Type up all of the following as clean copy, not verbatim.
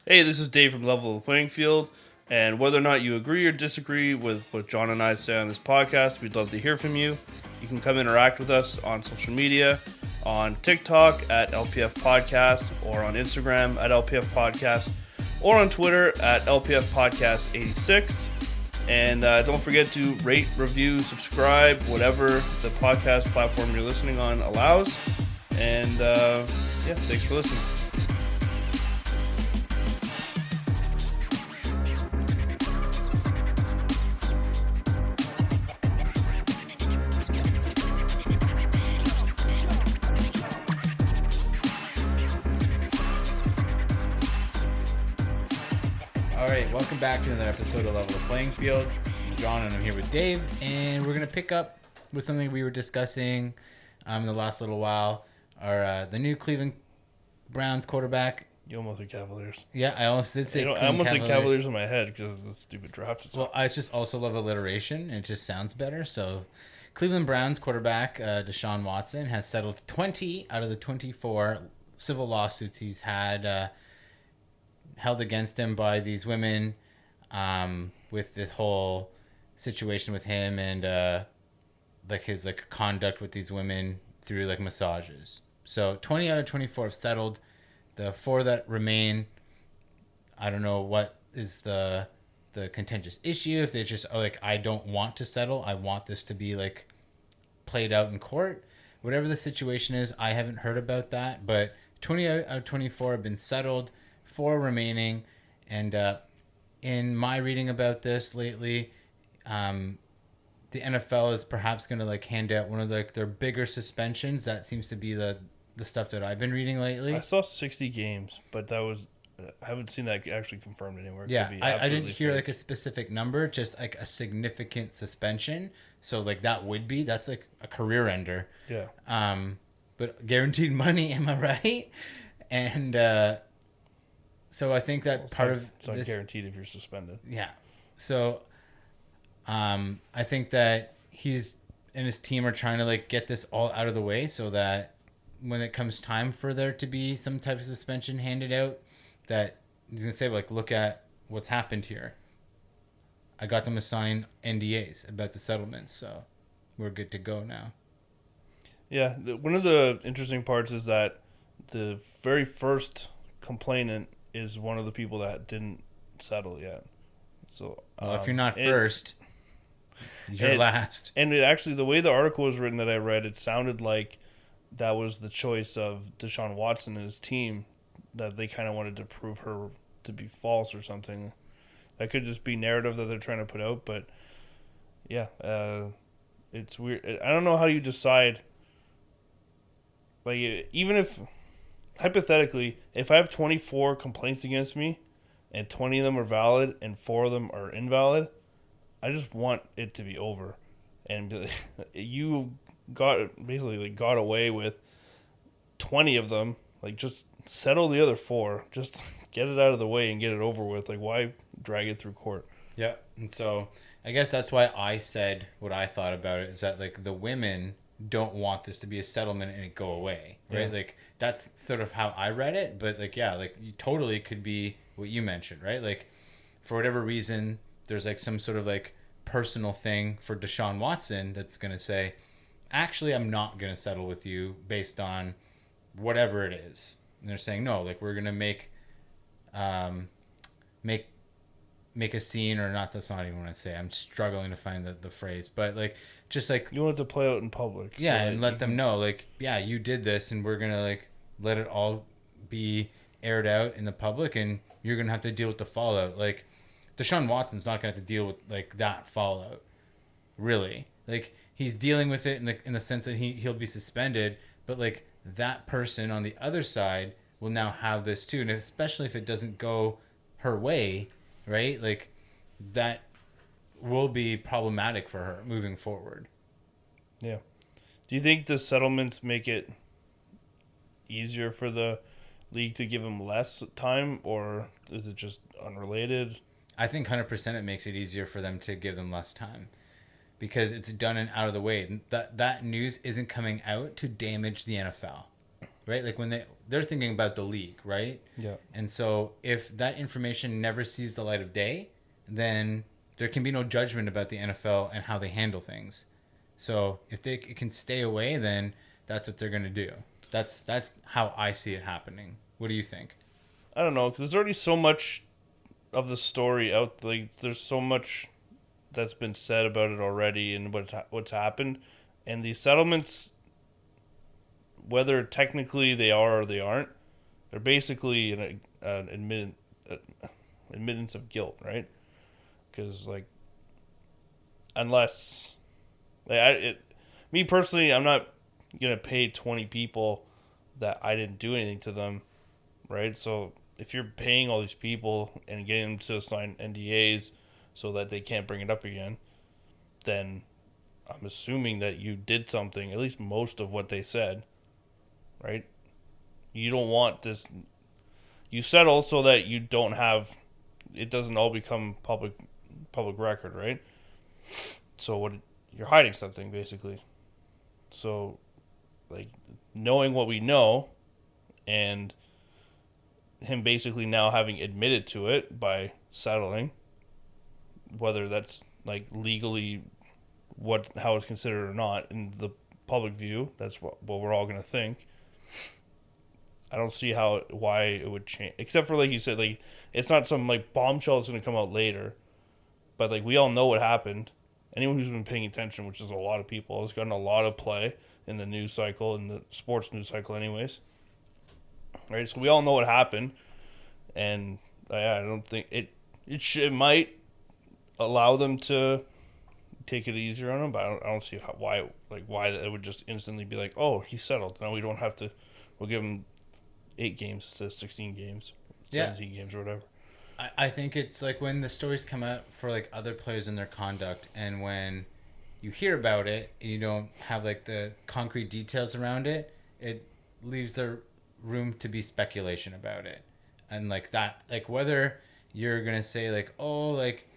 Hey, this is Dave from Level the Playing Field, and whether or not you agree or disagree with what John and I say on this podcast, we'd love to hear from you. You can come interact with us on social media, on TikTok at LPF Podcast, or on Instagram at LPF Podcast, or on Twitter at LPF Podcast 86. And don't forget to rate, review, subscribe, whatever the podcast platform you're listening on allows. And thanks for listening. Welcome back to another episode of Level the Playing Field. I'm John and I'm here with Dave, and we're going to pick up with something we were discussing in the last little while. The new Cleveland Browns quarterback. You almost said Cavaliers. Yeah, I almost did say I almost said Cavaliers in my head because of the stupid draft. Well, I just also love alliteration, and it just sounds better. So, Cleveland Browns quarterback Deshaun Watson has settled 20 out of the 24 civil lawsuits he's had held against him by these women, with this whole situation with him and his conduct with these women through massages. So 20 out of 24 have settled. The 4 that remain, I don't know what is the contentious issue. If they just I don't want to settle, I want this to be played out in court. Whatever the situation is, I haven't heard about that, but 20 out of 24 have been settled. 4 remaining, and in my reading about this lately, the NFL is perhaps going to hand out one of their bigger suspensions. That seems to be the stuff that I've been reading lately. I saw 60 games, but that was I haven't seen that actually confirmed anywhere. Yeah, I didn't hear a specific number, just a significant suspension. So that's a career ender. Yeah. But guaranteed money, am I right? And so I think that it's not guaranteed if you're suspended. Yeah. So I think that he's and his team are trying to get this all out of the way so that when it comes time for there to be some type of suspension handed out, that he's going to say, look at what's happened here. I got them to sign NDAs about the settlements, so we're good to go now. Yeah. One of the interesting parts is that the very first complainant is one of the people that didn't settle yet. So if you're not first, you're last. And it actually, the way the article was written that I read, it sounded like that was the choice of Deshaun Watson and his team, that they kind of wanted to prove her to be false or something. That could just be narrative that they're trying to put out, but yeah, it's weird. I don't know how you decide. Even if hypothetically, if I have 24 complaints against me and 20 of them are valid and 4 of them are invalid, I just want it to be over. And you got away with 20 of them. Just settle the other 4. Just get it out of the way and get it over with. Why drag it through court? Yeah. And so I guess that's why I said what I thought about it, is that the women don't want this to be a settlement and it go away, right? Yeah. That's sort of how I read it, but you totally could be what you mentioned, right? For whatever reason, there's some sort of personal thing for Deshaun Watson that's going to say, actually, I'm not going to settle with you based on whatever it is. And they're saying, no, we're going to make a scene, or not. That's not even what I say. I'm struggling to find the phrase, but you want it to play out in public. Yeah, and let them know, yeah, you did this, and we're gonna let it all be aired out in the public, and you're gonna have to deal with the fallout. Deshaun Watson's not gonna have to deal with that fallout, really. He's dealing with it in the sense that he'll be suspended, but that person on the other side will now have this too, and especially if it doesn't go her way, right? That will be problematic for her moving forward. Yeah. Do you think the settlements make it easier for the league to give him less time, or is it just unrelated? I think 100% it makes it easier for them to give them less time, because it's done and out of the way. That news isn't coming out to damage the NFL. right? Like when they're thinking about the league, right? Yeah. And so if that information never sees the light of day, then there can be no judgment about the NFL and how they handle things. So if it can stay away, then that's what they're going to do. That's how I see it happening. What do you think? I don't know, because there's already so much of the story out. Like, there's so much that's been said about it already and what's happened. And these settlements, whether technically they are or they aren't, they're basically an admittance of guilt, right? Because, like, unless, me personally, I'm not gonna pay 20 people that I didn't do anything to them, right? So if you're paying all these people and getting them to sign NDAs so that they can't bring it up again, then I'm assuming that you did something, at least most of what they said, right? You don't want this. You said also that you don't have, it doesn't all become public record, right? So what, you're hiding something basically. So, like, knowing what we know, and him basically now having admitted to it by settling, whether that's like legally how it's considered or not in the public view, that's what we're all gonna think. I don't see why it would change, except for, like you said, like, it's not some like bombshell that's gonna come out later, but like we all know what happened. Anyone who's been paying attention, which is a lot of people, has gotten a lot of play in the news cycle, in the sports news cycle anyways. Right? So we all know what happened. And I don't think it might allow them to take it easier on him, but I don't see why it would just instantly be like, oh, he settled. Now we don't have to, we'll give him 8 games instead of 16 games, 17 games or whatever. I think it's like when the stories come out for like other players and their conduct, and when you hear about it, you don't have like the concrete details around it, it leaves the room to be speculation about it. And like that, like whether you're going to say like, oh, like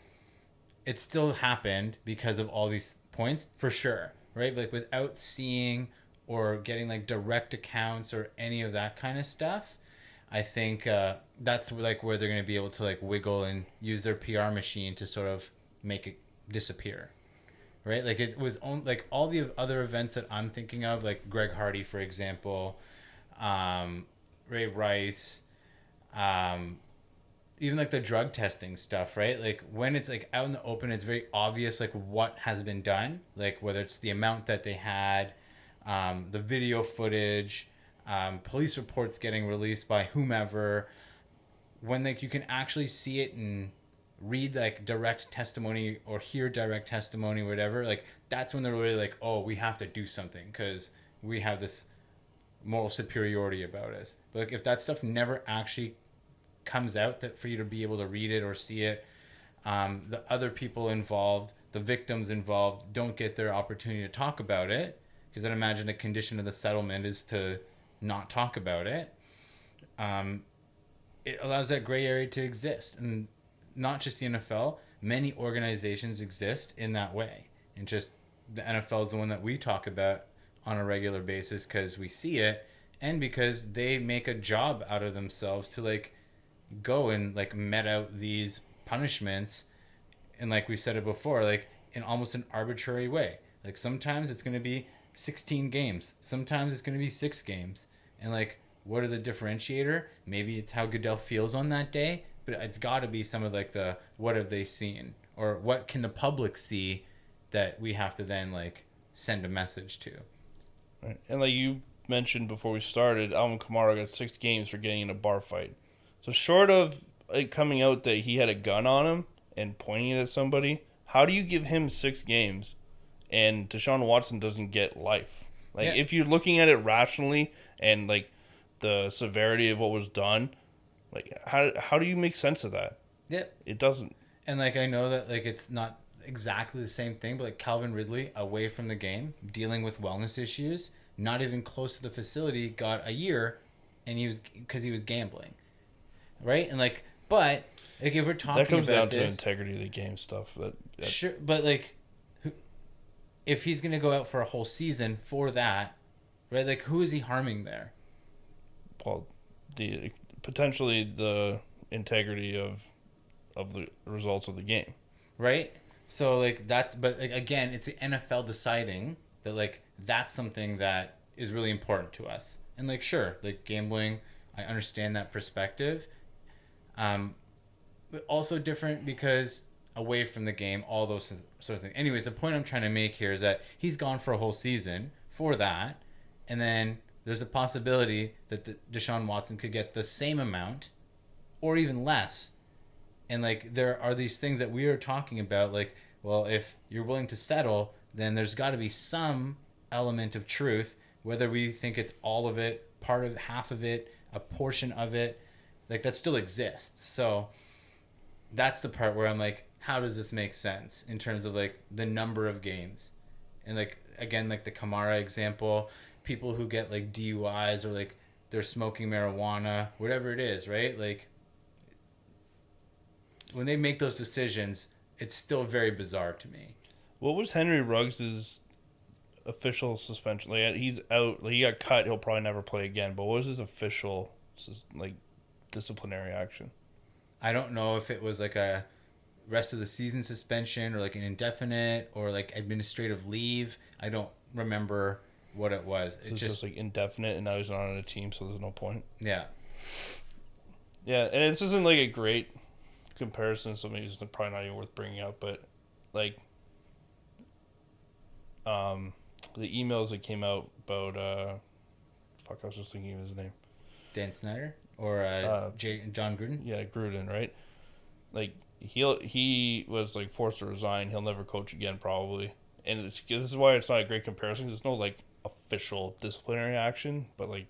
it still happened because of all these points, for sure, right? But like without seeing or getting like direct accounts or any of that kind of stuff, I think that's like where they're going to be able to like wiggle and use their PR machine to sort of make it disappear, right? Like it was like all the other events that I'm thinking of, like Greg Hardy, for example, Ray Rice, even like the drug testing stuff, right? Like when it's like out in the open, it's very obvious like what has been done, like whether it's the amount that they had, the video footage, police reports getting released by whomever, when like you can actually see it and read like direct testimony or hear direct testimony, whatever, like that's when they're really like, oh, we have to do something because we have this moral superiority about us. But like if that stuff never actually comes out that for you to be able to read it or see it, the other people involved, the victims involved, don't get their opportunity to talk about it, because I'd imagine a condition of the settlement is to not talk about it. It allows that gray area to exist, and not just the NFL. Many organizations exist in that way, and just the NFL is the one that we talk about on a regular basis because we see it, and because they make a job out of themselves to like go and like met out these punishments, and like we said it before, like in almost an arbitrary way. Like sometimes it's going to be 16 games, sometimes it's going to be 6 games, and like what are the differentiator? Maybe it's how Goodell feels on that day, but it's got to be some of like the what have they seen, or what can the public see that we have to then like send a message to. Right. And like you mentioned before we started, Alvin Kamara got 6 games for getting in a bar fight. So short of it coming out that he had a gun on him and pointing it at somebody, how do you give him 6 games and Deshaun Watson doesn't get life? Like, if you're looking at it rationally and like the severity of what was done, like how do you make sense of that? Yeah, it doesn't. And like I know that like it's not exactly the same thing, but like Calvin Ridley, away from the game, dealing with wellness issues, not even close to the facility, got a year, and because he was gambling, right? And like, but like if we're talking that comes about down to integrity of the game stuff. But sure, but like, if he's gonna go out for a whole season for that, right? Like, who is he harming there? well, the potentially the integrity of the results of the game. Right? So like but like, again, it's the NFL deciding that like that's something that is really important to us. And like sure, like gambling, I understand that perspective. But also different because away from the game, all those sort of things. Anyways, the point I'm trying to make here is that he's gone for a whole season for that, and then there's a possibility that Deshaun Watson could get the same amount or even less. And like there are these things that we are talking about, like, well, if you're willing to settle, then there's got to be some element of truth, whether we think it's all of it, part of half of it, a portion of it, like that still exists. So that's the part where I'm like, how does this make sense in terms of like the number of games? And like again, like the Kamara example, people who get like DUIs or like they're smoking marijuana, whatever it is, right? Like when they make those decisions, it's still very bizarre to me. What was Henry Ruggs' official suspension? Like he's out. Like he got cut. He'll probably never play again. But what was his official like disciplinary action? I don't know if it was like a rest of the season suspension or like an indefinite or like administrative leave. I don't remember what it was. It just like indefinite, and now he's not on a team, so there's no point. Yeah. Yeah, and this isn't like a great comparison, so maybe it's probably not even worth bringing up. But like, the emails that came out about I was just thinking of his name. Dan Snyder or Jon Gruden. Yeah, Gruden, right? Like he was like forced to resign. He'll never coach again, probably. And this is why it's not a great comparison. There's no like official disciplinary action, but like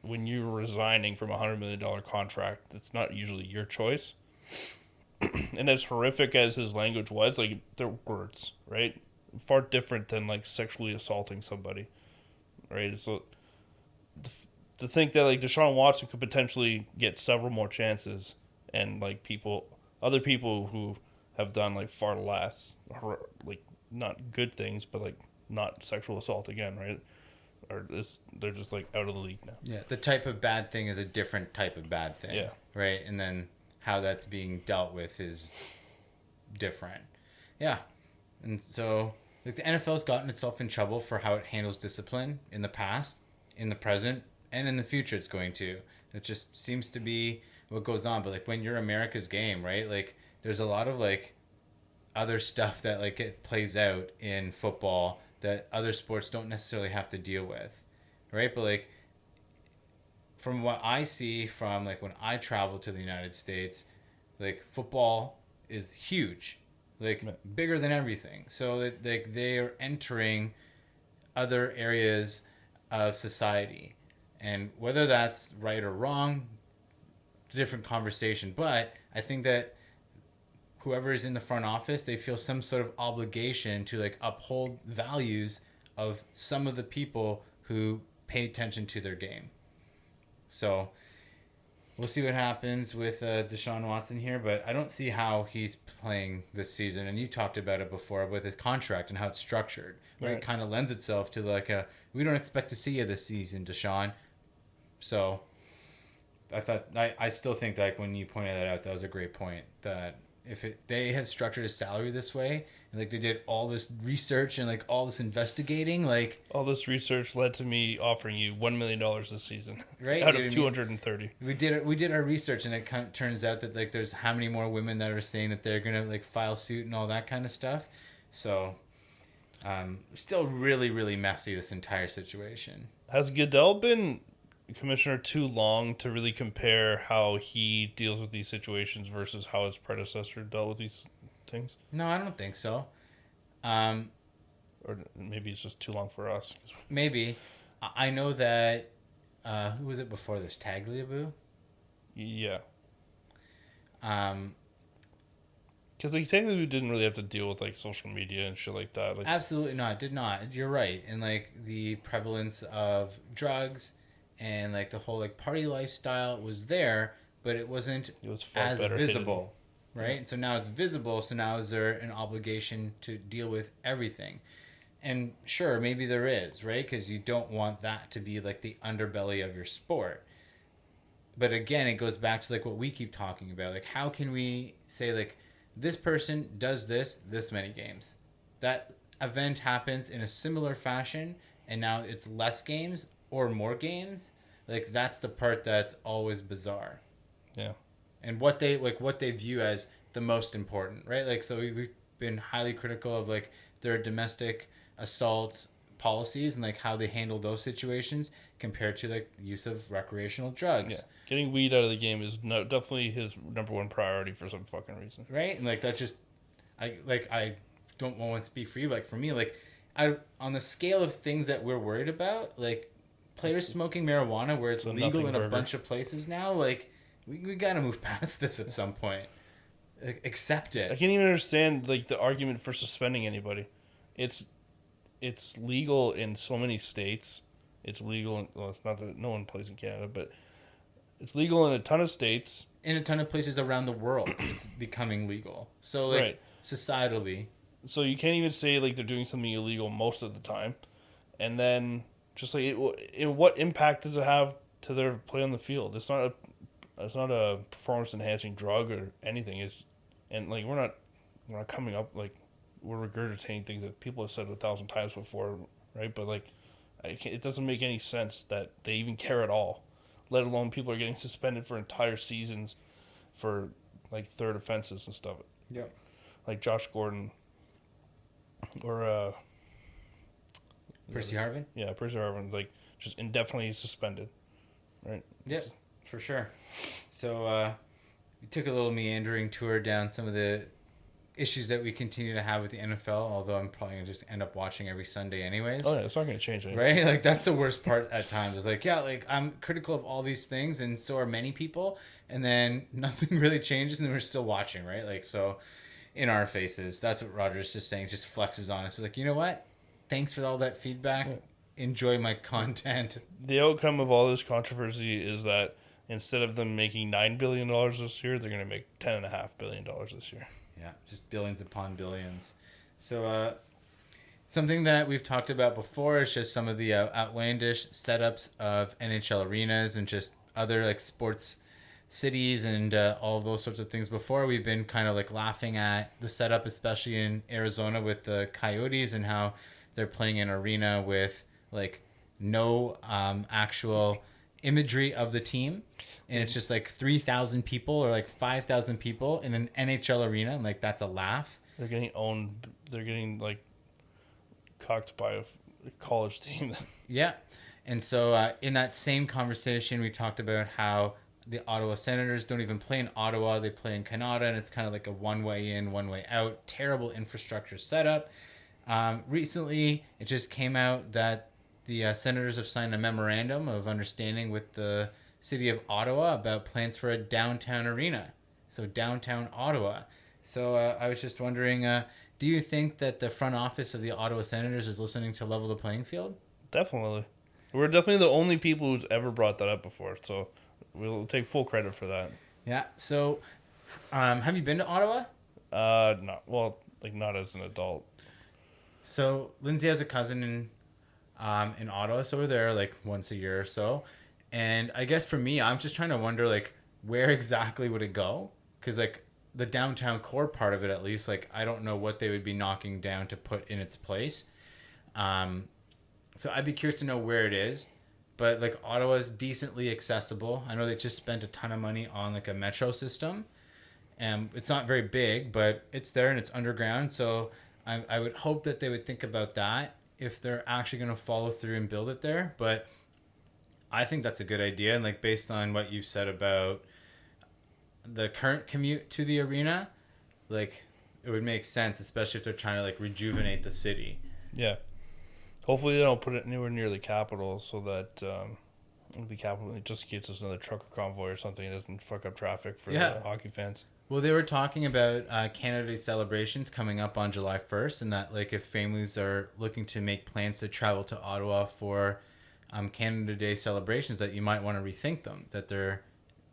when you're resigning from $100 million contract, it's not usually your choice. And as horrific as his language was, like they're words, right? Far different than like sexually assaulting somebody, right? So to think that like Deshaun Watson could potentially get several more chances, and like other people who have done like far less, like not good things, but like not sexual assault again, right? Or they're just like out of the league now. Yeah, the type of bad thing is a different type of bad thing. Yeah. Right, and then how that's being dealt with is different. Yeah, and so like the NFL's gotten itself in trouble for how it handles discipline in the past, in the present, and in the future. It's going to. It just seems to be what goes on. But like when you're America's game, right? Like there's a lot of like other stuff that like it plays out in football that other sports don't necessarily have to deal with, right? But like from what I see from like when I travel to the United States, like football is huge, like bigger than everything. So that like they are entering other areas of society, and whether that's right or wrong, different conversation. But I think that whoever is in the front office, they feel some sort of obligation to like uphold values of some of the people who pay attention to their game. So we'll see what happens with Deshaun Watson here, but I don't see how he's playing this season. And you talked about it before with his contract and how it's structured, where it kind of lends itself to like we don't expect to see you this season, Deshaun. So I still think like when you pointed that out, that was a great point, that if they had structured a salary this way, and like they did all this research and like all this investigating, like all this research led to me offering you $1 million this season, right? Out of 230. We did our research, and it turns out that like there's how many more women that are saying that they're gonna like file suit and all that kind of stuff. So, still really really messy, this entire situation. Has Goodell been commissioner too long to really compare how he deals with these situations versus how his predecessor dealt with these things? No, I don't think so. Or maybe it's just too long for us. Maybe. I know that who was it before this? Tagliabue? Yeah. Because like Tagliabue didn't really have to deal with like social media and shit like that. Like, absolutely not. Did not. You're right. And like the prevalence of drugs and like the whole like party lifestyle was there, but it wasn't as visible, right? Yeah. So now it's visible. So now is there an obligation to deal with everything? And sure, maybe there is, right? Because you don't want that to be like the underbelly of your sport. But again, it goes back to like what we keep talking about. Like, how can we say like this person does this many games? That event happens in a similar fashion, and now it's less games or more games. Like that's the part that's always bizarre. Yeah. And what they view as the most important, right? Like so we've been highly critical of like their domestic assault policies and like how they handle those situations compared to like the use of recreational drugs. Yeah. Getting weed out of the game is definitely his number one priority for some fucking reason. Right? And like that's just I don't want to speak for you, but like for me, like I on the scale of things that we're worried about, like players smoking marijuana where it's legal in a bunch of places now, like we gotta move past this at some point. Like, accept it. I can't even understand like the argument for suspending anybody. It's legal in so many states. It's legal. Well, it's not that no one plays in Canada, but it's legal in a ton of states. In a ton of places around the world, it's becoming legal. So like Right. societally. So you can't even say like they're doing something illegal most of the time, and then just like what impact does it have to their play on the field? It's not a performance enhancing drug or anything. And like we're not coming up like we're regurgitating things that people have said 1,000 times before, right? But like it doesn't make any sense that they even care at all. Let alone people are getting suspended for entire seasons for like third offenses and stuff. Yeah. Like Josh Gordon or Percy Harvin? Yeah, Percy Harvin, like just indefinitely suspended. Right? Yep, for sure. So we took a little meandering tour down some of the issues that we continue to have with the NFL, although I'm probably going to just end up watching every Sunday anyways. Oh, yeah, it's not going to change anything. Right? Like, that's the worst part at times. It's like, yeah, like, I'm critical of all these things, and so are many people, and then nothing really changes, and then we're still watching, right? Like, so, in our faces, that's what Roger's just saying, just flexes on us. Like, you know what? Thanks for all that feedback. Yeah. Enjoy my content. The outcome of all this controversy is that instead of them making $9 billion this year, they're going to make $10.5 billion this year. Yeah, just billions upon billions. So something that we've talked about before is just some of the outlandish setups of NHL arenas and just other like sports cities and all of those sorts of things. Before, we've been kind of like laughing at the setup, especially in Arizona with the Coyotes and how they're playing an arena with like no actual imagery of the team. And it's just like 3,000 people or like 5,000 people in an NHL arena. And like, that's a laugh. They're getting owned. They're getting like cocked by a college team. Yeah. And so in that same conversation, we talked about how the Ottawa Senators don't even play in Ottawa. They play in Canada, and it's kind of like a one-way in, one-way out. Terrible infrastructure setup. Recently, it just came out that the Senators have signed a memorandum of understanding with the city of Ottawa about plans for a downtown arena. So downtown Ottawa. So I was just wondering, do you think that the front office of the Ottawa Senators is listening to level the playing field? Definitely. We're definitely the only people who's ever brought that up before. So we'll take full credit for that. Yeah. So have you been to Ottawa? Not as an adult. So Lindsay has a cousin in Ottawa, so we're there like once a year or so. And I guess for me, I'm just trying to wonder, like, where exactly would it go? Because, like, the downtown core part of it, at least, like, I don't know what they would be knocking down to put in its place. So I'd be curious to know where it is. But, like, Ottawa's decently accessible. I know they just spent a ton of money on, like, a metro system. And it's not very big, but it's there and it's underground. So I would hope that they would think about that if they're actually going to follow through and build it there. But I think that's a good idea. And like based on what you've said about the current commute to the arena, like it would make sense, especially if they're trying to like rejuvenate the city. Yeah. Hopefully they don't put it anywhere near the Capitol so that the Capitol just gets us another trucker convoy or something. It doesn't fuck up traffic for the hockey fans. Well, they were talking about Canada Day celebrations coming up on July 1st and that like if families are looking to make plans to travel to Ottawa for Canada Day celebrations, that you might want to rethink them, that there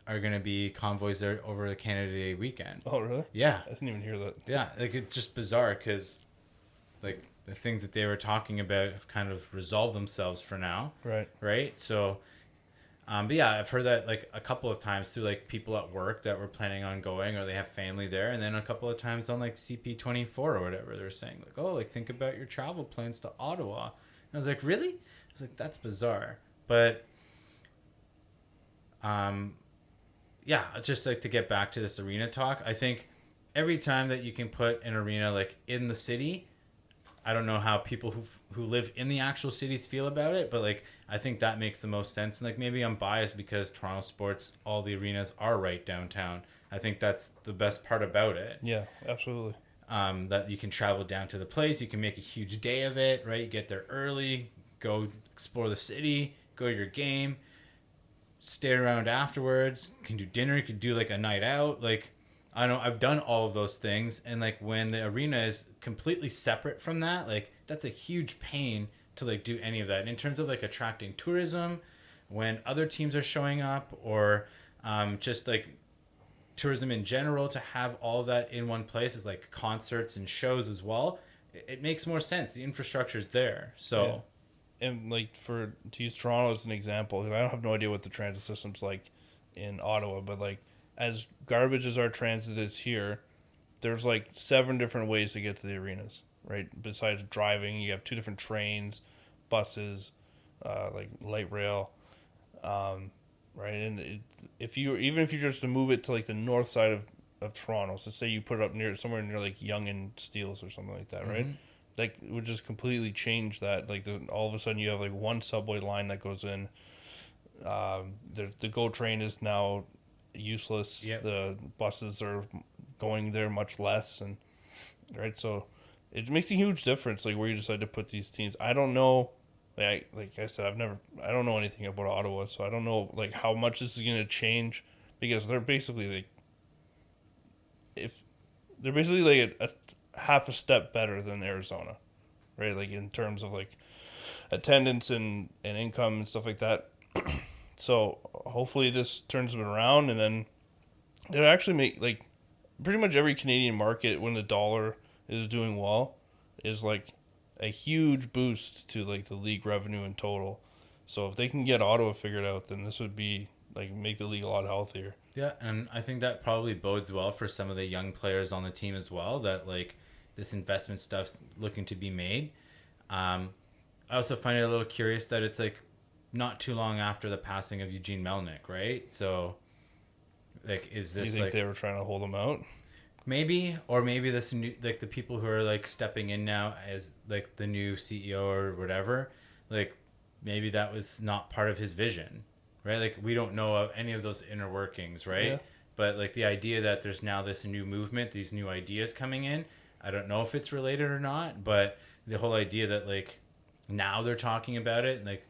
are going to be convoys there over the Canada Day weekend. Oh, really? Yeah. I didn't even hear that. Yeah, like it's just bizarre because like the things that they were talking about have kind of resolved themselves for now. Right. So, but yeah, I've heard that like a couple of times through like people at work that were planning on going or they have family there. And then a couple of times on like CP24 or whatever, they're saying like, oh, like think about your travel plans to Ottawa. And I was like, really? I was like, that's bizarre. But, yeah, just like to get back to this arena talk, I think every time that you can put an arena like in the city, I don't know how people who live in the actual cities feel about it, but like I think that makes the most sense. And like maybe I'm biased because Toronto sports, all the arenas are right downtown. I think that's the best part about it. Yeah, absolutely. That you can travel down to the place, you can make a huge day of it, right? You get there early, go explore the city, go to your game, stay around afterwards, can do dinner, you could do like a night out. Like I know I've done all of those things, and like when the arena is completely separate from that, like that's a huge pain to like do any of that. And in terms of like attracting tourism, when other teams are showing up, or just like tourism in general, to have all of that in one place is like concerts and shows as well. It makes more sense. The infrastructure is there, so. Yeah. And like to use Toronto as an example, I don't have no idea what the transit system's like in Ottawa, but like as garbage as our transit is here, there's like 7 different ways to get to the arenas, right? Besides driving, you have 2 different trains, buses, like light rail, right? And if you just to move it to like the north side of Toronto, so say you put it up somewhere near like Yonge and Steeles or something like that, right? Like it would just completely change that. Like all of a sudden you have like one subway line that goes in. The GO train is now useless. Yep. The buses are going there much less, and right, so it makes a huge difference. Like where you decide to put these teams. I don't know. Like I said, I don't know anything about Ottawa, so I don't know like how much this is going to change, because they're basically like a half a step better than Arizona, right? Like in terms of like attendance and income and stuff like that. So hopefully this turns it around, and then it actually make like pretty much every Canadian market, when the dollar is doing well, is like a huge boost to like the league revenue in total. So if they can get Ottawa figured out, then this would be like make the league a lot healthier. Yeah, and I think that probably bodes well for some of the young players on the team as well, that like this investment stuff's looking to be made. I also find it a little curious that it's like not too long after the passing of Eugene Melnyk, right? So like is this, you think like they were trying to hold him out? Maybe, or maybe this new, like the people who are like stepping in now as like the new CEO or whatever, like maybe that was not part of his vision, right? Like we don't know of any of those inner workings, right? Yeah. But like the idea that there's now this new movement, these new ideas coming in, I don't know if it's related or not, but the whole idea that like now they're talking about it, and like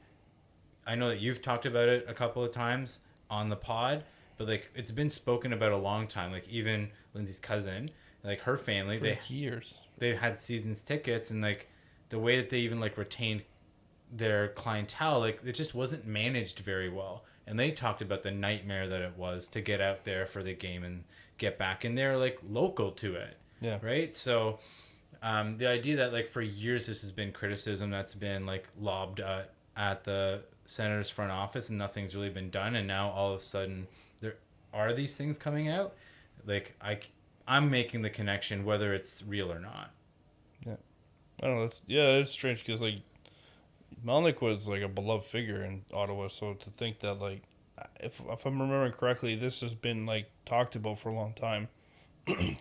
I know that you've talked about it a couple of times on the pod, but like it's been spoken about a long time. Like even Lindsay's cousin, like her family, For years they had seasons tickets, and like the way that they even like retained their clientele, like it just wasn't managed very well. And they talked about the nightmare that it was to get out there for the game and get back in there, like local to it. Yeah. Right. So the idea that like for years this has been criticism that's been like lobbed at the Senators front office, and nothing's really been done, and now all of a sudden there are these things coming out. Like I'm making the connection whether it's real or not. Yeah, I don't know. It's strange because like Melnyk was like a beloved figure in Ottawa, so to think that like if I'm remembering correctly, this has been like talked about for a long time,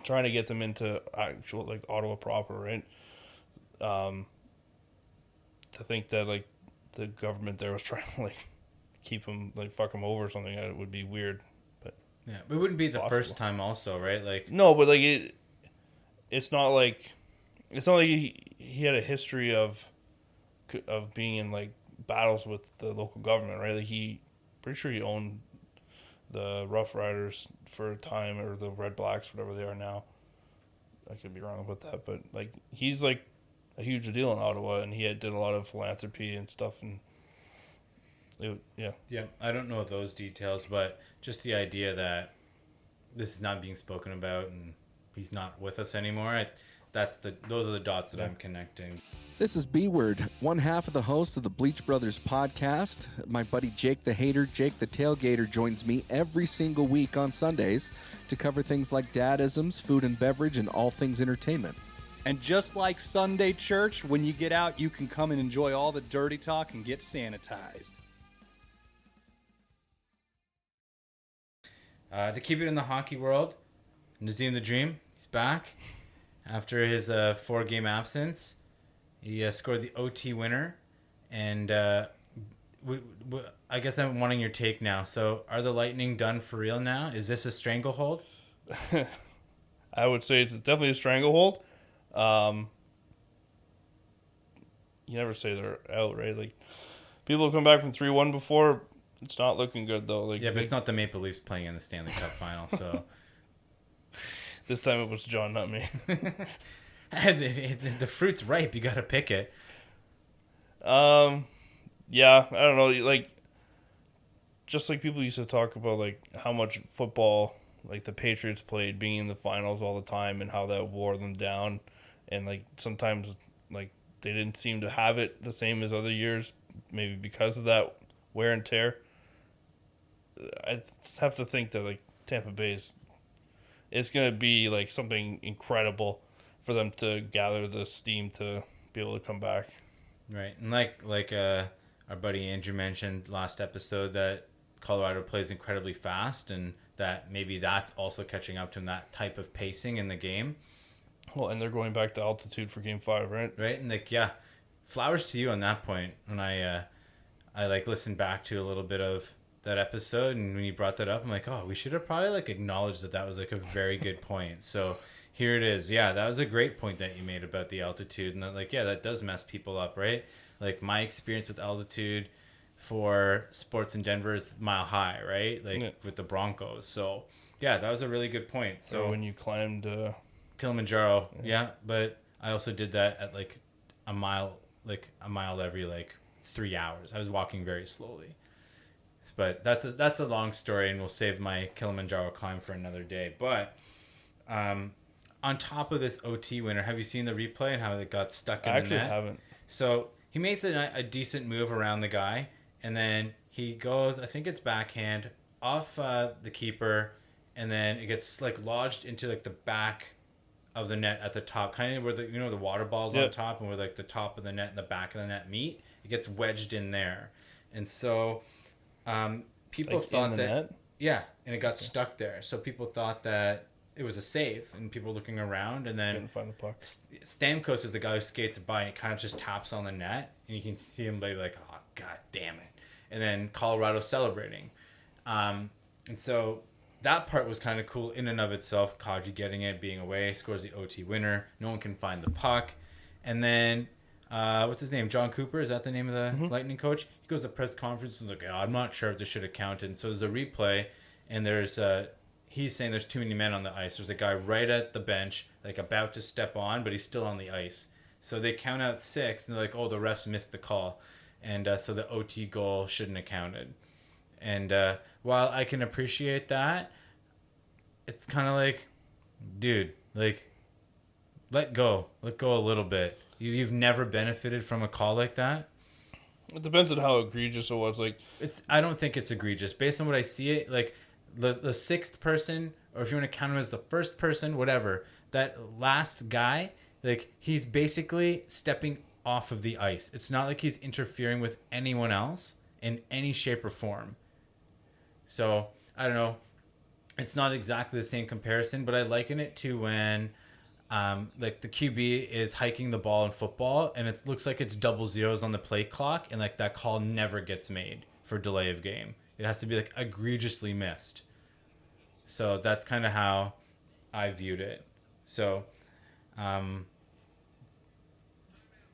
trying to get them into actual like Ottawa proper, right? To think that like the government there was trying to like keep them, like fuck them over or something, it would be weird. But yeah, but it wouldn't be the first time also, right? Like no, but like it's not like he had a history of being in like battles with the local government, right? Like pretty sure he owned the Rough Riders for a time, or the Red Blacks, whatever they are now. I could be wrong about that, but like he's like a huge deal in Ottawa, and he did a lot of philanthropy and stuff, and yeah. I don't know those details, but just the idea that this is not being spoken about and he's not with us anymore, those are the dots that I'm connecting. This is B-Word, one half of the host of the Bleach Brothers podcast. My buddy Jake the Hater, Jake the Tailgater, joins me every single week on Sundays to cover things like dadisms, food and beverage, and all things entertainment. And just like Sunday church, when you get out, you can come and enjoy all the dirty talk and get sanitized. To keep it in the hockey world, Nazim the Dream, he's back after his 4-game absence. He scored the OT winner, and I guess I'm wanting your take now. So, are the Lightning done for real now? Is this a stranglehold? I would say it's definitely a stranglehold. You never say they're out, right? Like, people have come back from 3-1 before. It's not looking good, though. Like, yeah, but it's not the Maple Leafs playing in the Stanley Cup final, so... This time it was John, not me. The fruit's ripe. You got to pick it. Yeah, I don't know. Like, just like people used to talk about, like, how much football, like, the Patriots played being in the finals all the time and how that wore them down. And, like, sometimes, like, they didn't seem to have it the same as other years, maybe because of that wear and tear. I have to think that, like, Tampa Bay's, it's going to be, like, something incredible for them to gather the steam to be able to come back. Right. And like our buddy Andrew mentioned last episode, that Colorado plays incredibly fast, and that maybe that's also catching up to them, that type of pacing in the game. Well, and they're going back to altitude for Game 5, right? Right. And like, yeah, flowers to you on that point. When I like listened back to a little bit of that episode, and when you brought that up, I'm like, oh, we should have probably like acknowledged that was like a very good point. So here it is. Yeah, that was a great point that you made about the altitude, and that, like, yeah, that does mess people up, right? Like, my experience with altitude for sports in Denver is Mile High, right? Like, with the Broncos. So yeah, that was a really good point. So or when you climbed Kilimanjaro, yeah, but I also did that at like a mile every like 3 hours. I was walking very slowly. But that's a long story, and we'll save my Kilimanjaro climb for another day. But on top of this OT winner, have you seen the replay and how it got stuck in the net? I actually haven't. So he makes a decent move around the guy, and then he goes, I think it's backhand, off the keeper, and then it gets like lodged into like the back of the net at the top, kind of where the water ball's on top, and where like the top of the net and the back of the net meet. It gets wedged in there, and so people like thought in the that net? Yeah, and it got stuck there. So people thought that it was a save, and people looking around, and then Didn't find the puck. Stamkos is the guy who skates by, and he kind of just taps on the net, and you can see him be like, oh, god damn it. And then Colorado celebrating. And so that part was kind of cool in and of itself. Kadri getting it, being away, scores the OT winner. No one can find the puck. And then, what's his name? Jon Cooper, is that the name of the Lightning coach? He goes to press conference and like, oh, I'm not sure if this should have counted. And so there's a replay, and there's he's saying there's too many men on the ice. There's a guy right at the bench, like about to step on, but he's still on the ice. So they count out 6, and they're like, oh, the refs missed the call. And so the OT goal shouldn't have counted. And while I can appreciate that, it's kind of like, dude, like, let go a little bit. You've never benefited from a call like that. It depends on how egregious it was. Like, I don't think it's egregious based on what I see. It like the 6th person, or if you want to count him as the 1st person, whatever. That last guy, like, he's basically stepping off of the ice. It's not like he's interfering with anyone else in any shape or form. So I don't know. It's not exactly the same comparison, but I liken it to when like the QB is hiking the ball in football, and it looks like it's double zeros on the play clock, and like that call never gets made for delay of game. It has to be like egregiously missed. So that's kind of how I viewed it. So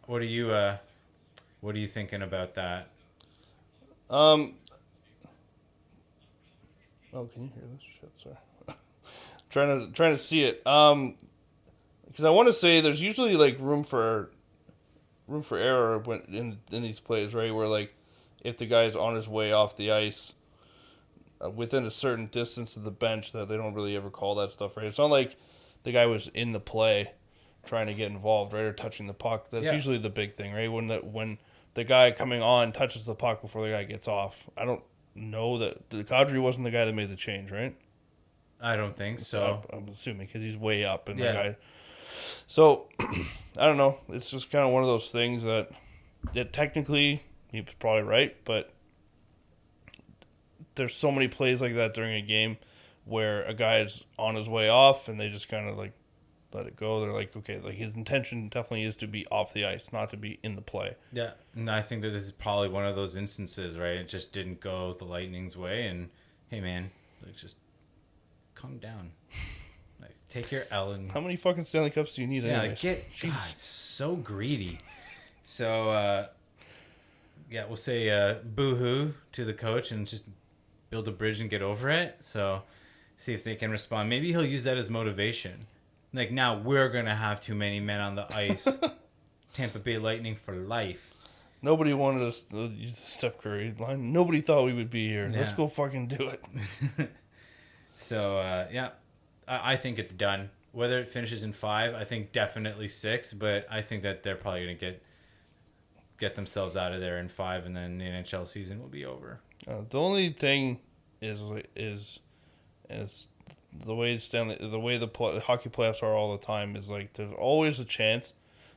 what are you thinking about that? Oh, can you hear this shit? Sorry. trying to see it. Because I want to say there's usually like room for error when in these plays, right? Where like if the guy's on his way off the ice within a certain distance of the bench, that they don't really ever call that stuff, right? It's not like the guy was in the play trying to get involved, right, or touching the puck. That's usually the big thing, right? When the guy coming on touches the puck before the guy gets off. I don't know that Kadri wasn't the guy that made the change, right? I don't think so. I'm assuming because he's way up and the guy. So I don't know. It's just kind of one of those things that technically he was probably right, but there's so many plays like that during a game where a guy is on his way off and they just kind of like let it go. They're like, okay, like his intention definitely is to be off the ice, not to be in the play. Yeah, and I think that this is probably one of those instances, right? It just didn't go the Lightning's way, and hey, man, like just calm down, like take your L. And how many fucking Stanley Cups do you need? Yeah, anyways? God, so greedy. So we'll say boo-hoo to the coach and just build a bridge and get over it. So see if they can respond. Maybe he'll use that as motivation. Like, now we're going to have too many men on the ice. Tampa Bay Lightning for life. Nobody wanted us to use the Steph Curry line. Nobody thought we would be here. Yeah. Let's go fucking do it. So, I think it's done. Whether it finishes in 5, I think definitely 6. But I think that they're probably going to get themselves out of there in 5, and then the NHL season will be over. The only thing is the way the hockey playoffs are all the time is like there's always a chance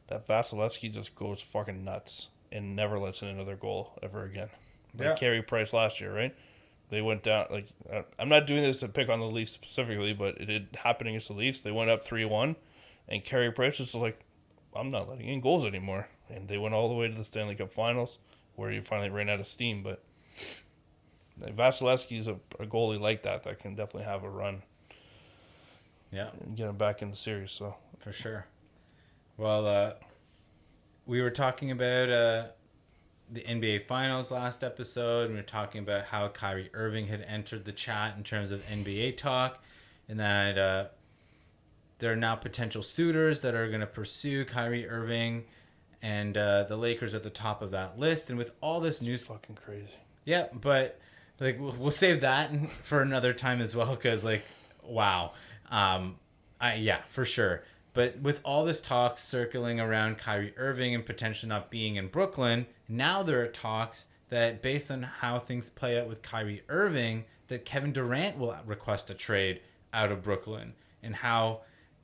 that Vasilevsky just goes fucking nuts and never lets in another goal ever again. Like Carey Price last year, right? They went down, like, I'm not doing this to pick on the Leafs specifically, but it did happen against the Leafs. They went up 3-1, and Carey Price was like, I'm not letting in goals anymore. And they went all the way to the Stanley Cup Finals, where he finally ran out of steam. But Vasilevsky is a goalie like that can definitely have a run. Yeah. And get him back in the series. So for sure. Well, we were talking about the NBA Finals last episode, and we were talking about how Kyrie Irving had entered the chat in terms of NBA talk, and that there are now potential suitors that are going to pursue Kyrie Irving, and the Lakers are at the top of that list. And with all this news, fucking crazy. Yeah, but like we'll save that for another time as well, because like, wow, for sure. But with all this talk circling around Kyrie Irving and potentially not being in Brooklyn, now there are talks that based on how things play out with Kyrie Irving, that Kevin Durant will request a trade out of Brooklyn. And how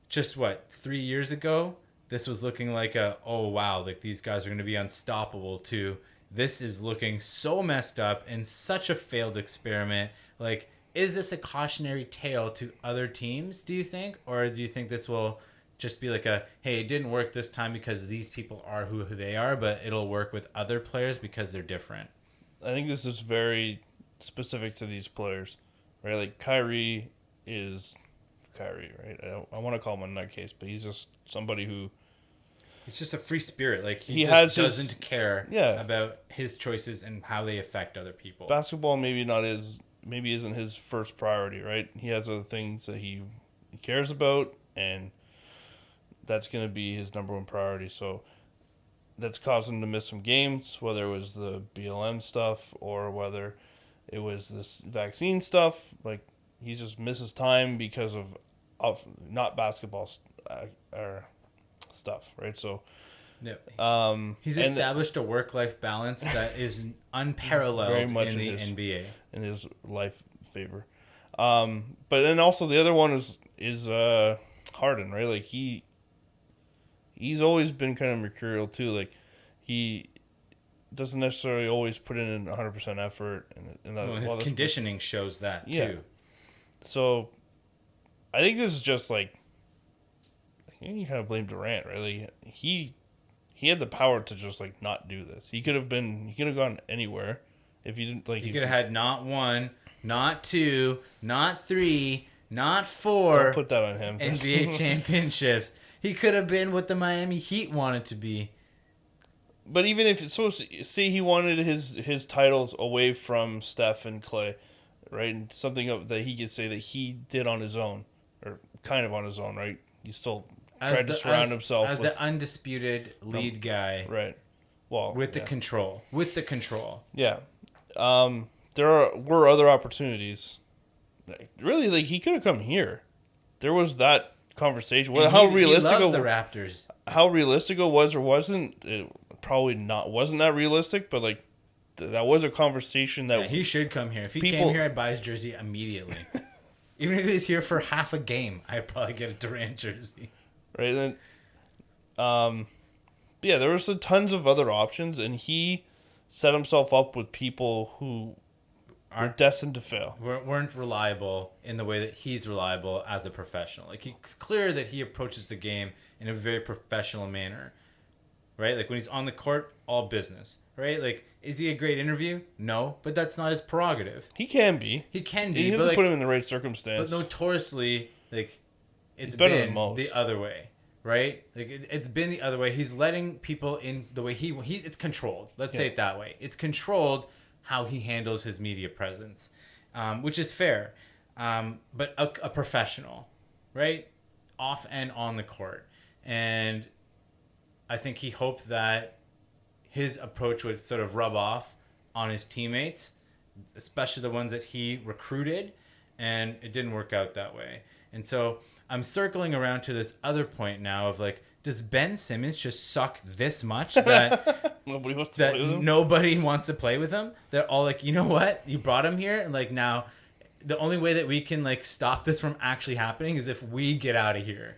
just 3 years ago, this was looking like oh wow, like these guys are going to be unstoppable, to this is looking so messed up and such a failed experiment. Like, is this a cautionary tale to other teams, do you think? Or do you think this will just be like hey, it didn't work this time because these people are who they are, but it'll work with other players because they're different? I think this is very specific to these players, right? Like, Kyrie is Kyrie, right? I want to call him a nutcase, but he's just somebody who... He's just a free spirit. Like, he just doesn't care about his choices and how they affect other people. Basketball maybe isn't his first priority, right? He has other things that he cares about, and that's going to be his number one priority. So that's caused him to miss some games, whether it was the BLM stuff or whether it was this vaccine stuff. Like, he just misses time because of not basketball or stuff, right? So he's established a work-life balance that is unparalleled very much in the NBA. In his life favor. But then also the other one is Harden, right? Like, he's always been kind of mercurial too. Like, he doesn't necessarily always put in 100% effort, and his conditioning shows that too. So I think this is just like, you kind of blame Durant, really. He had the power to just like not do this. He could have gone anywhere if he didn't like. He could have had not 1, not 2, not 3, not 4. Don't put that on him. NBA championships. He could have been what the Miami Heat wanted to be. But even if it's supposed to, say he wanted his titles away from Steph and Clay, right? And something that he could say that he did on his own, or kind of on his own, right? He still tried to surround himself as the undisputed lead guy, right? Well, with the control. Yeah, there were other opportunities. Really, like, he could have come here. There was that conversation. And Well, how he realistic loves the Raptors. How realistic it was or wasn't, it probably wasn't that realistic, but like that was a conversation that He should come here. If he people- came here, I'd buy his jersey immediately. Even if he was here for half a game, I'd probably get a Durant jersey. right then. Yeah, there was tons of other options, and he set himself up with people who are destined to fail. Weren't reliable in the way that he's reliable as a professional. Like, it's clear that he approaches the game in a very professional manner, right? Like, when he's on the court, all business, right? Like, is he a great interview? No, but that's not his prerogative. He can be. He can be, You have but to like, put him in the right circumstance. but notoriously, like, it's better been than most. the other way, right? Like, it's been the other way. He's letting people in the way he it's controlled. Let's say it that way. It's controlled how he handles his media presence, which is fair, but a professional, right? Off and on the court. And I think he hoped that his approach would sort of rub off on his teammates, especially the ones that he recruited, and it didn't work out that way. And so I'm circling around to this other point now of like, does Ben Simmons just suck this much that Nobody wants to play with him. nobody wants to play with him? They're all like, you know what? You brought him here, and like now, the only way that we can like stop this from actually happening is if we get out of here.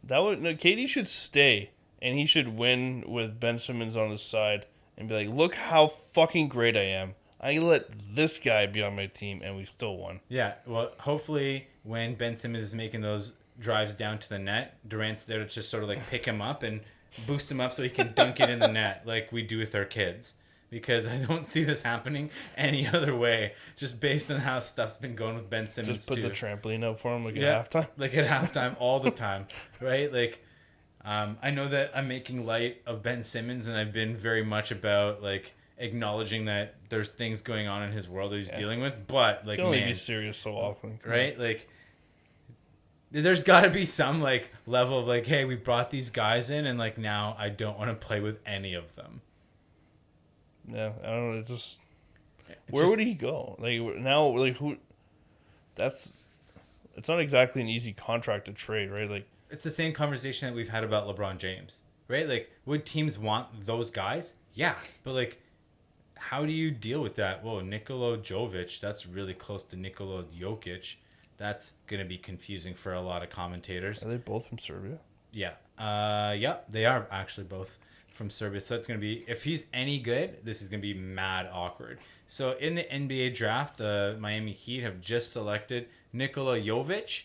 KD should stay, and he should win with Ben Simmons on his side and be like, look how fucking great I am. I let this guy be on my team, and we still won. Yeah, well, hopefully when Ben Simmons is making those drives down to the net, Durant's there to just sort of like pick him up and boost him up so he can dunk it in the net like we do with our kids. Because I don't see this happening any other way, just based on how stuff's been going with Ben Simmons. Just put too. the trampoline up for him at halftime. Like at halftime all the time, right? Like, I know that I'm making light of Ben Simmons, and I've been very much about like acknowledging that there's things going on in his world that he's dealing with, but like, You can only man, be serious so often. right? Like, there's got to be some like level of like, hey, we brought these guys in, and like now I don't want to play with any of them. Yeah, I don't know. It's just where would he go? Like now, like who? It's not exactly an easy contract to trade, right? Like It's the same conversation that we've had about LeBron James, right? Like, would teams want those guys? Yeah, but like, how do you deal with that? Whoa, Nikola Jovic, that's really close to Nikola Jokic. That's gonna be confusing for a lot of commentators. are they both from Serbia? Yeah, yeah, they are actually both from Serbia. So it's gonna be, if he's any good, this is gonna be mad awkward. So in the NBA draft, the Miami Heat have just selected Nikola Jovic.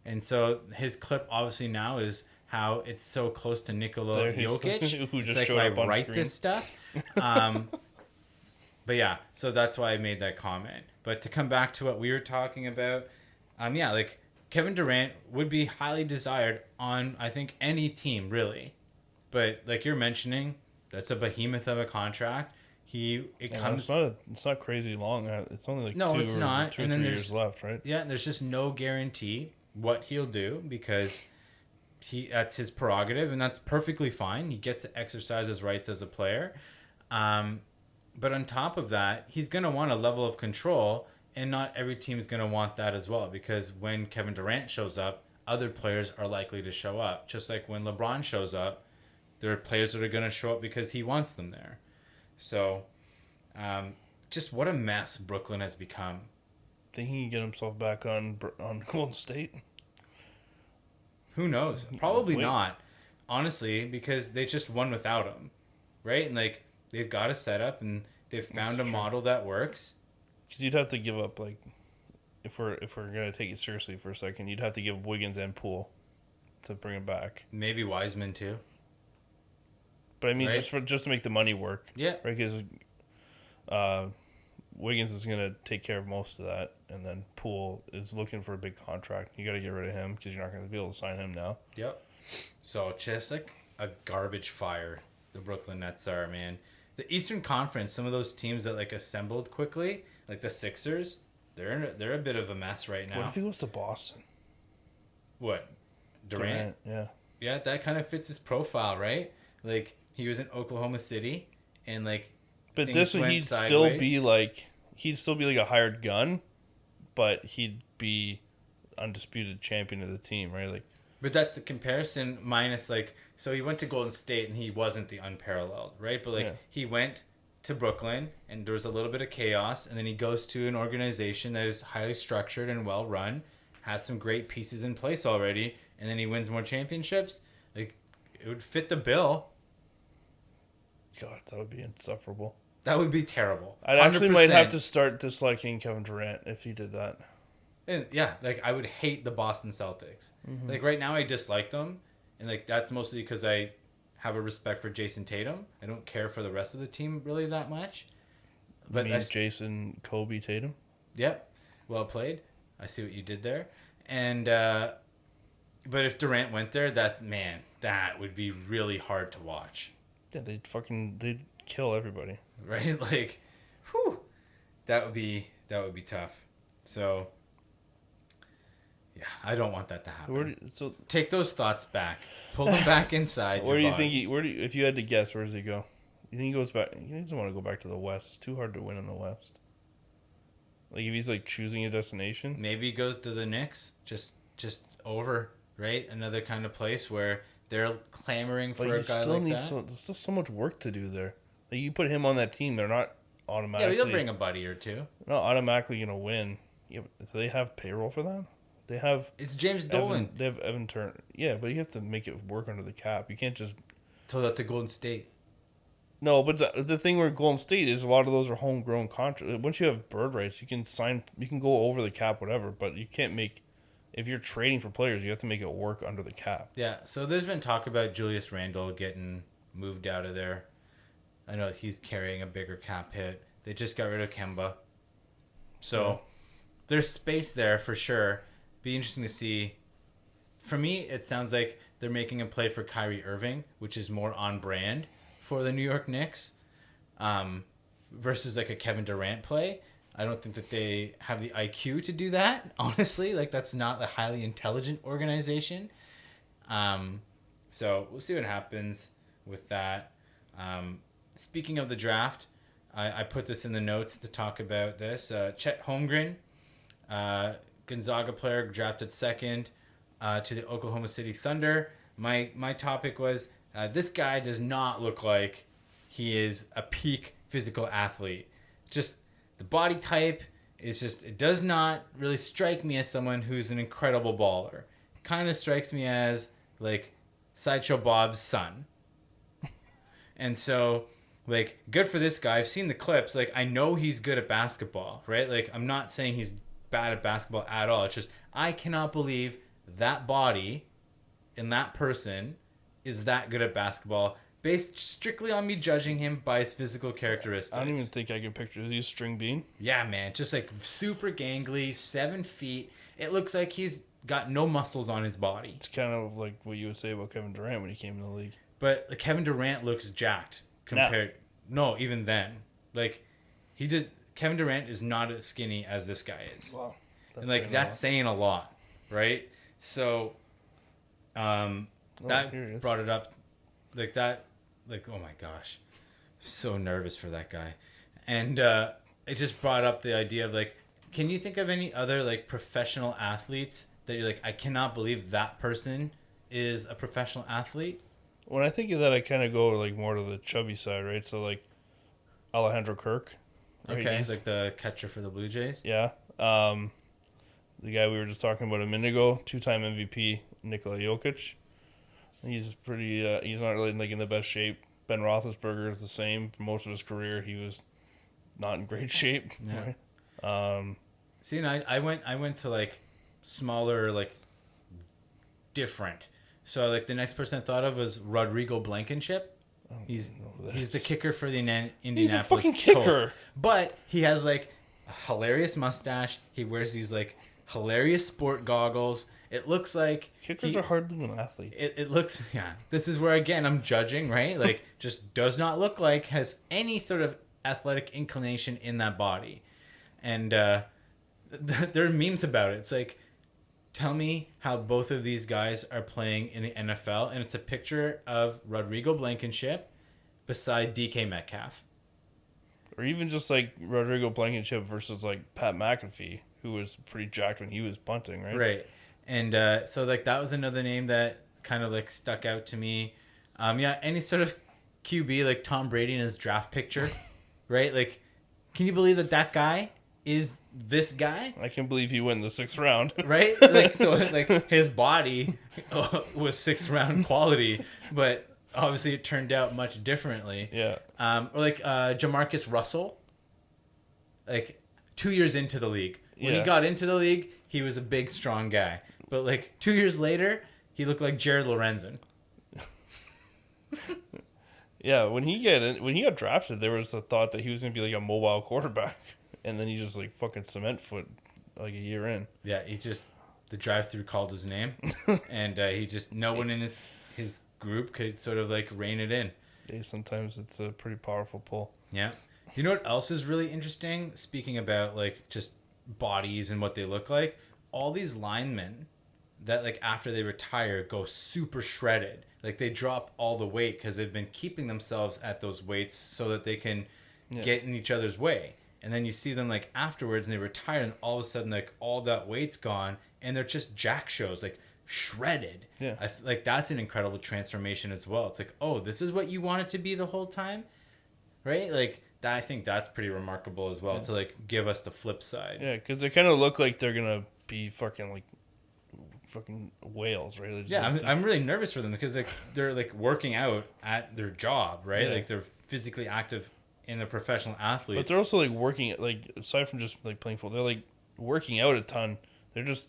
And so his clip obviously now is how it's so close to Nikola There he's- Jokic. who just it's like, showed I up on write screen. this stuff. But yeah, so that's why I made that comment. But to come back to what we were talking about, yeah, like Kevin Durant would be highly desired on, I think, any team, really. But like you're mentioning, that's a behemoth of a contract. It's not crazy long. It's only like No, two it's or not. 2 or And then 3 there's- years left, right? Yeah, there's just no guarantee what he'll do because that's his prerogative, and that's perfectly fine. He gets to exercise his rights as a player. But on top of that, he's going to want a level of control, and not every team is going to want that as well, because when Kevin Durant shows up, other players are likely to show up. Just like when LeBron shows up, there are players that are going to show up because he wants them there. So, just what a mess Brooklyn has become. Think he can get himself back on Golden State? Who knows? Probably Wait. not, honestly, because they just won without him, right? And like they've got a setup and they've found a true. model that works. Because you'd have to give up, like, if we're gonna take it seriously for a second, you'd have to give Wiggins and Poole to bring him back. Maybe Wiseman too. But I mean, Right. just to make the money work, Yeah. right? Because Wiggins is gonna take care of most of that, and then Poole is looking for a big contract. You got to get rid of him because you're not gonna be able to sign him now. Yep. So just like a garbage fire, the Brooklyn Nets are, man. The Eastern Conference, some of those teams that like assembled quickly, like the Sixers, they're a bit of a mess right now. What if he goes to Boston? What? Durant? Yeah. Yeah, that kind of fits his profile, right? Like he was in Oklahoma City, and like. But things this one, went he'd sideways. still be like a hired gun, but he'd be undisputed champion of the team, right? Like, But that's the comparison minus so he went to Golden State and he wasn't the unparalleled, right? But he went to Brooklyn and there was a little bit of chaos, and then he goes to an organization that is highly structured and well run, has some great pieces in place already, and then he wins more championships. Like, it would fit the bill. God, that would be insufferable. That would be terrible. I actually might 100%. have to start disliking Kevin Durant if he did that. And yeah, I would hate the Boston Celtics. Right now I dislike them, and that's mostly because I have a respect for Jason Tatum. I don't care for the rest of the team really that much. But Jason Kobe Tatum. Yep, well played. I see what you did there. And but if Durant went there, that would be really hard to watch. Yeah, they'd kill everybody. Right? Whew, that would be tough. So yeah, I don't want that to happen. Take those thoughts back. Pull them back inside. Where do you think if you had to guess, where does he go? You think he goes back? He doesn't want to go back to the West. It's too hard to win in the West. Like, if he's choosing a destination, maybe he goes to the Knicks, just over, right? Another kind of place where they're clamoring for a guy like that. There's still so much work to do there. Like, you put him on that team, they're not automatically. Yeah, he'll bring a buddy or two. Not automatically gonna win. Yeah, do they have payroll for that? They have. It's James Dolan. They have Evan Turner. Yeah, but you have to make it work under the cap. You can't just. Tell that to Golden State. No, but the thing with Golden State is a lot of those are homegrown contracts. Once you have bird rights, you can go over the cap, whatever. But you can't make. If you're trading for players, you have to make it work under the cap. Yeah. So there's been talk about Julius Randle getting moved out of there. I know he's carrying a bigger cap hit. They just got rid of Kemba. So there's space there for sure. Be interesting to see. For me, it sounds like they're making a play for Kyrie Irving, which is more on brand for the New York Knicks, versus a Kevin Durant play. I don't think that they have the IQ to do that, honestly. That's not a highly intelligent organization. So we'll see what happens with that. Speaking of the draft, I put this in the notes to talk about this. Chet Holmgren, Gonzaga player, drafted second to the Oklahoma City Thunder. My topic was, this guy does not look like he is a peak physical athlete. Just the body type is it does not really strike me as someone who's an incredible baller. It kind of strikes me as Sideshow Bob's son. And so, good for this guy. I've seen the clips. I know he's good at basketball, right? I'm not saying he's bad at basketball at all. It's just, I cannot believe that body and that person is that good at basketball based strictly on me judging him by his physical characteristics. I don't even think I can picture. Is he a string bean? Yeah, man. Just super gangly, 7 feet. It looks like he's got no muscles on his body. It's kind of like what you would say about Kevin Durant when he came in the league. But Kevin Durant looks jacked compared. No, even then. Kevin Durant is not as skinny as this guy is. Wow. That's saying a lot, right? So, that brought it up. Oh my gosh. So nervous for that guy. And it just brought up the idea of can you think of any other professional athletes that you're I cannot believe that person is a professional athlete? When I think of that, I kind of go more to the chubby side, right? So Alejandro Kirk. Right? Okay, he's the catcher for the Blue Jays. Yeah. The guy we were just talking about a minute ago, 2-time MVP, Nikola Jokic. He's pretty. He's not really in the best shape. Ben Roethlisberger is the same. For most of his career, he was not in great shape. Yeah. Right? See, and I went to smaller, different. So the next person I thought of was Rodrigo Blankenship. He's the kicker for the Indianapolis He's a fucking kicker. Colts. But he has a hilarious mustache. He wears these hilarious sport goggles. It looks like kickers are hard to win athletes. It looks, yeah. This is where again I'm judging, right? Just does not look like has any sort of athletic inclination in that body, and there are memes about it. It's tell me how both of these guys are playing in the NFL, and it's a picture of Rodrigo Blankenship beside DK Metcalf. Or even just Rodrigo Blankenship versus Pat McAfee, who was pretty jacked when he was punting, right? Right. And so like that was another name that kind of like stuck out to me. Yeah, any sort of QB like Tom Brady in his draft picture, right? Like, can you believe that guy is this guy? I can't believe he went in the 6th round. Right? Like, so like his body was 6th round quality, but obviously it turned out much differently. Yeah. Or like Jamarcus Russell, like 2 years into the league. When he got into the league, he was a big, strong guy. But like 2 years later, he looked like Jared Lorenzen. Yeah, when he got drafted, there was the thought that he was going to be like a mobile quarterback, and then he just like fucking cement foot like a year in. Yeah, the drive-through called his name, and he just no one in his group could sort of like rein it in. Yeah, sometimes it's a pretty powerful pull. Yeah. You know what else is really interesting? Speaking about like just bodies and what they look like, all these linemen that like after they retire go super shredded. Like they drop all the weight because they've been keeping themselves at those weights so that they can get in each other's way. And then you see them like afterwards and they retire and all of a sudden like all that weight's gone and they're just jack shows, like shredded. Yeah. Like that's an incredible transformation as well. It's like, oh, this is what you want it to be the whole time? Right? Like that, I think that's pretty remarkable as well to like give us the flip side. Yeah, because they kind of look like they're going to be fucking whales, right? Yeah, I'm really nervous for them because they're like working out at their job, right? Yeah. Like they're physically active in the professional athletes. But they're also like working, like aside from just like playing football, they're like working out a ton. They're just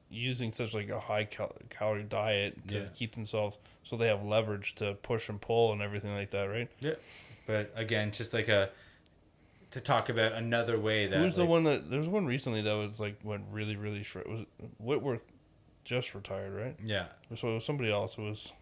using such like a high calorie diet to keep themselves, so they have leverage to push and pull and everything like that, right? Yeah. But again, just like to talk about another way that Who's the one that there's one recently that was like went really really short. Was Whitworth just retired, right? Yeah. So it was somebody else. It was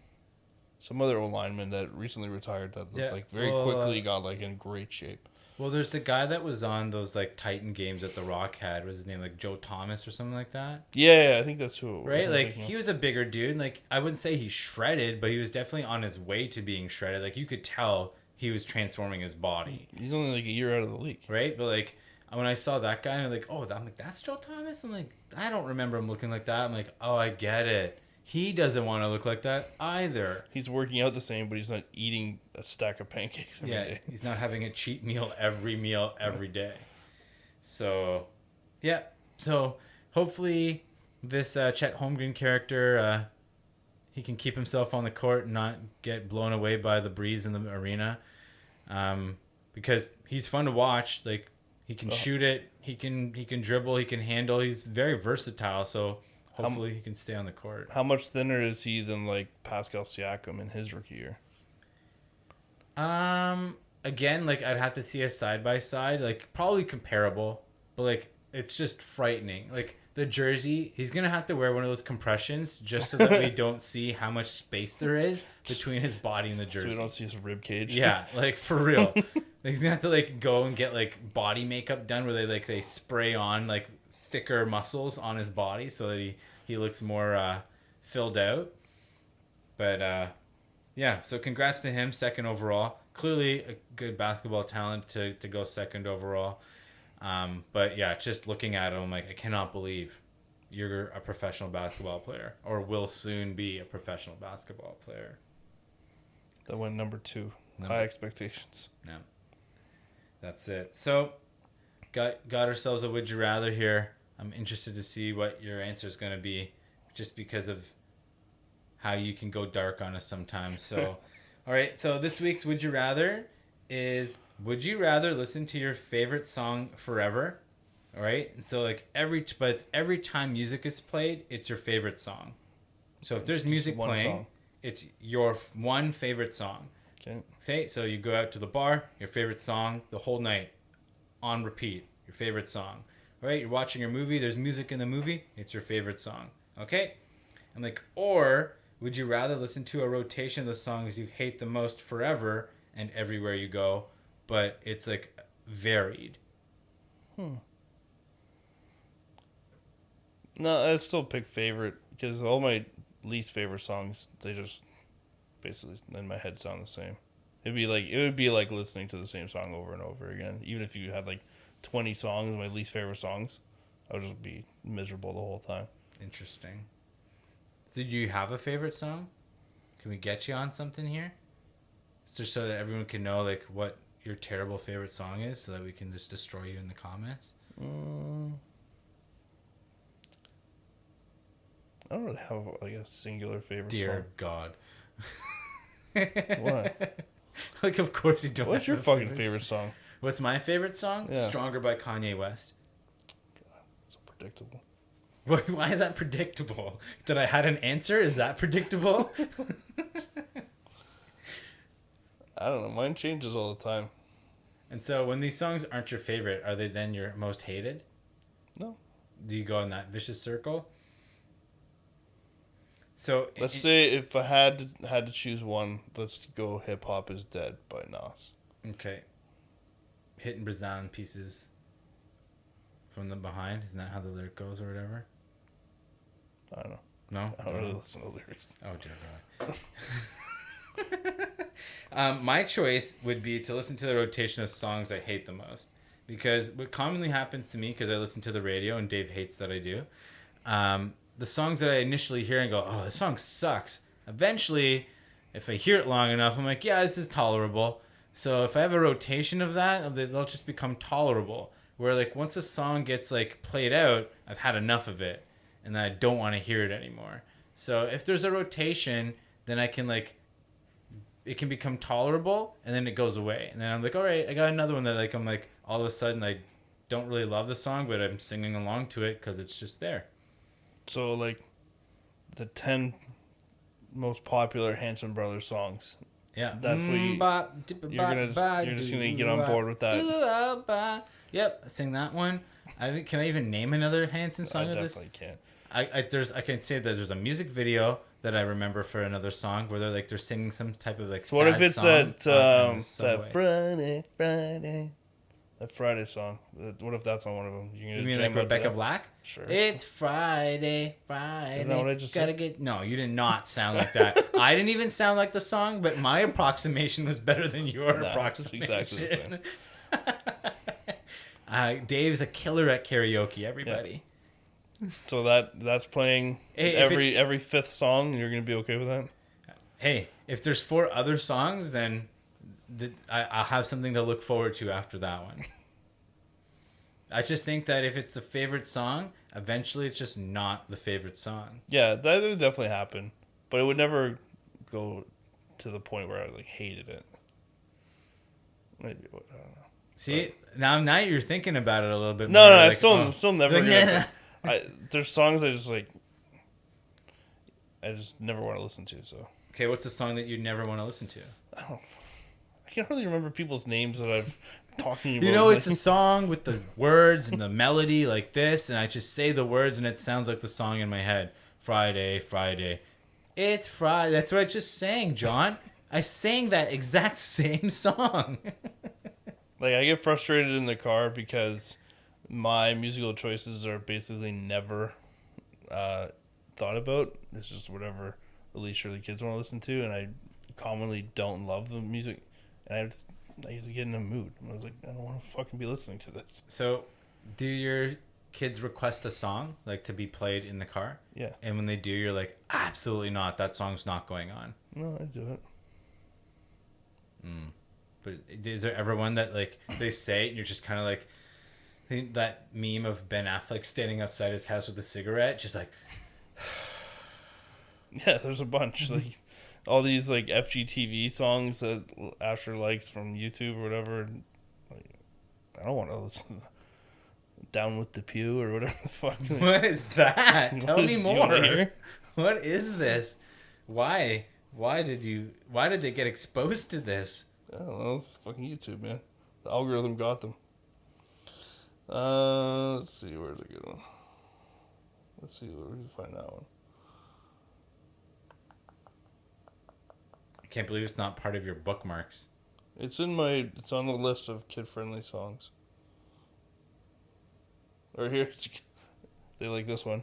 some other old lineman that recently retired that looked like very quickly got like in great shape. Well, there's the guy that was on those like Titan games that the Rock had. Was his name like Joe Thomas or something like that? Yeah, I think that's who. Right, like he was a bigger dude. Like I wouldn't say he's shredded, but he was definitely on his way to being shredded. Like you could tell he was transforming his body. He's only like a year out of the league, right? But like when I saw that guy, I'm like, oh, I'm like, that's Joe Thomas. I'm like, I don't remember him looking like that. I'm like, oh, I get it. He doesn't want to look like that either. He's working out the same, but he's not eating a stack of pancakes every day. He's not having a cheat meal every day. So, yeah. So hopefully this Chet Holmgren character, he can keep himself on the court and not get blown away by the breeze in the arena, because he's fun to watch. Like he can shoot it, he can dribble, he can handle. He's very versatile. So hopefully he can stay on the court. How much thinner is he than like Pascal Siakam in his rookie year? Again, like I'd have to see a side by side. Like probably comparable, but like it's just frightening. Like the jersey, he's gonna have to wear one of those compressions just so that we don't see how much space there is between his body and the jersey. So we don't see his rib cage. Yeah, like for real. Like he's gonna have to like go and get like body makeup done where they spray on like thicker muscles on his body so that he looks more filled out. But yeah, so congrats to him, second overall. Clearly a good basketball talent to go second overall. But yeah, just looking at him, I'm like, I cannot believe you're a professional basketball player or will soon be a professional basketball player. That went number 2. High expectations. No. That's it. So got ourselves a would you rather here. I'm interested to see what your answer is going to be, just because of how you can go dark on us sometimes. So, all right. So this week's would you rather is: would you rather listen to your favorite song forever? All right. And so like every time music is played, it's your favorite song. So if there's music playing, song. It's your one favorite song. Okay. So you go out to the bar, your favorite song the whole night, on repeat, your favorite song. Right? You're watching your movie, there's music in the movie, it's your favorite song. Okay? And like, or would you rather listen to a rotation of the songs you hate the most forever and everywhere you go, but it's like varied? No, I'd still pick favorite, because all my least favorite songs, they just basically in my head sound the same. It would be like listening to the same song over and over again, even if you had like 20 songs, my least favorite songs. I would just be miserable the whole time. Interesting. Did you have a favorite song? Can we get you on something here? Just so that everyone can know like what your terrible favorite song is, so that we can just destroy you in the comments. I don't really have like a singular favorite song. Dear God. What? Like, of course you don't. What's your fucking favorite song? What's my favorite song? Yeah. Stronger by Kanye West. God, so predictable. Why is that predictable? That I had an answer? Is that predictable? I don't know. Mine changes all the time. And so when these songs aren't your favorite, are they then your most hated? No. Do you go in that vicious circle? So Let's say if I had to choose one, let's go Hip Hop Is Dead by Nas. Okay. Hitting Brazilian pieces from the behind. Isn't that how the lyric goes or whatever? I don't know. No? I don't really listen to lyrics. Oh, dear God. My choice would be to listen to the rotation of songs I hate the most. Because what commonly happens to me, because I listen to the radio and Dave hates that I do, the songs that I initially hear and go, oh, this song sucks. Eventually, if I hear it long enough, I'm like, yeah, this is tolerable. So if I have a rotation of that, they'll just become tolerable. Where like once a song gets like played out, I've had enough of it, and then I don't want to hear it anymore. So if there's a rotation, then I can like, it can become tolerable, and then it goes away. And then I'm like, all right, I got another one that like I'm like, all of a sudden I don't really love the song, but I'm singing along to it because it's just there. So, like, the 10 most popular Hanson Brothers songs. Yeah, That's what you're just gonna get on board with that. Yep, sing that one. Can I even name another Hanson song I of this? definitely can't. I can say that there's a music video that I remember for another song where they're singing some type of like. So what if it's song that Friday song? What if that's on one of them? You mean like Rebecca Black? Sure. It's Friday. Isn't that what I just said? No, you did not sound like that. I didn't even sound like the song, but my approximation was better than your approximation. Exactly the same. Dave's a killer at karaoke. Everybody. Yeah. So that's playing every fifth song. You're gonna be okay with that? Hey, if there's 4 other songs, then I'll have something to look forward to after that one. I just think that if it's the favorite song, eventually it's just not the favorite song. Yeah, that would definitely happen, but it would never go to the point where I like hated it. Maybe it would. I don't know. See, now you're thinking about it a little bit more. No, like, I still never. Like, there's songs I just never want to listen to. So. Okay, what's a song that you never want to listen to? I can't really remember people's names that I've talking about. You know, it's a song with the words and the melody like this, and I just say the words and it sounds like the song in my head. Friday, Friday. It's Friday. That's what I just sang, John. I sang that exact same song. Like, I get frustrated in the car because my musical choices are basically never thought about. It's just whatever the leisurely kids want to listen to, and I commonly don't love the music. And I usually get in a mood. I was like, I don't want to fucking be listening to this. So, do your kids request a song, like, to be played in the car? Yeah. And when they do, you're like, absolutely not. That song's not going on. No, I do it. But is there ever one that, like, they say it and you're just kind of like, that meme of Ben Affleck standing outside his house with a cigarette, just like... Yeah, there's a bunch. Like, all these, like, FGTV songs that Asher likes from YouTube or whatever. Like, I don't want to listen to Down with the Pew or whatever the fuck. What is that? Tell me more. Hear? What is this? Why? Why did they get exposed to this? I don't know. It's fucking YouTube, man. The algorithm got them. Let's see. Where's a good one? Let's see where we can find that one. I can't believe it's not part of your bookmarks. It's on the list of kid-friendly songs. Or here, they like this one.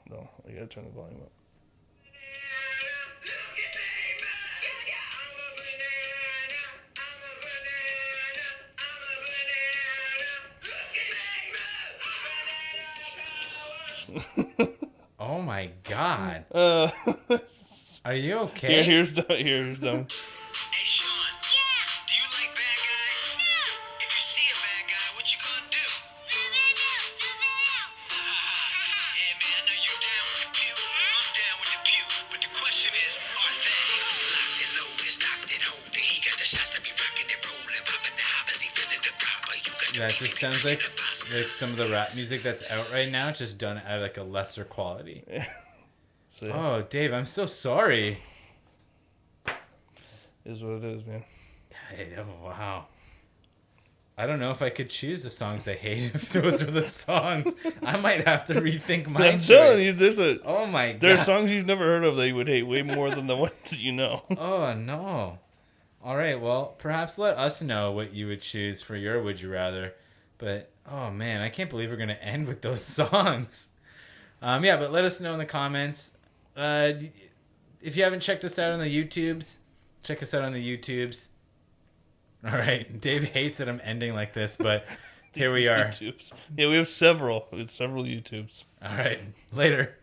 No, I gotta turn the volume up. Oh my God. Are you okay? Here, here's Dom. Hey, Sean. Yeah. Do you like bad guys? Yeah. If you see a bad guy, what you gonna do? Yeah, man, I know you down with the pew. I'm down with the pew. But the question is, are they? Locked and loaded, stocked and holding. He got the shots to be rocking and rolling. Popping the hoppers, he feeling the proper. You got the That just sounds like some of the rap music that's out right now, just done at like a lesser quality. So, Oh, Dave, I'm so sorry. is what it is, man. Oh, wow. I don't know if I could choose the songs I hate if those were the songs. I might have to rethink my I'm telling choice. you, Oh my God. there are songs you've never heard of that you would hate way more than the ones that you know. Oh no. All right, well, perhaps let us know what you would choose for your Would You Rather. But, oh man, I can't believe we're going to end with those songs. Yeah, but let us know in the comments. If you haven't checked us out on the YouTubes, check us out on the YouTubes. All right, Dave hates that I'm ending like this, but here we are. YouTubes. Yeah, we have several. We have several YouTubes. All right, later.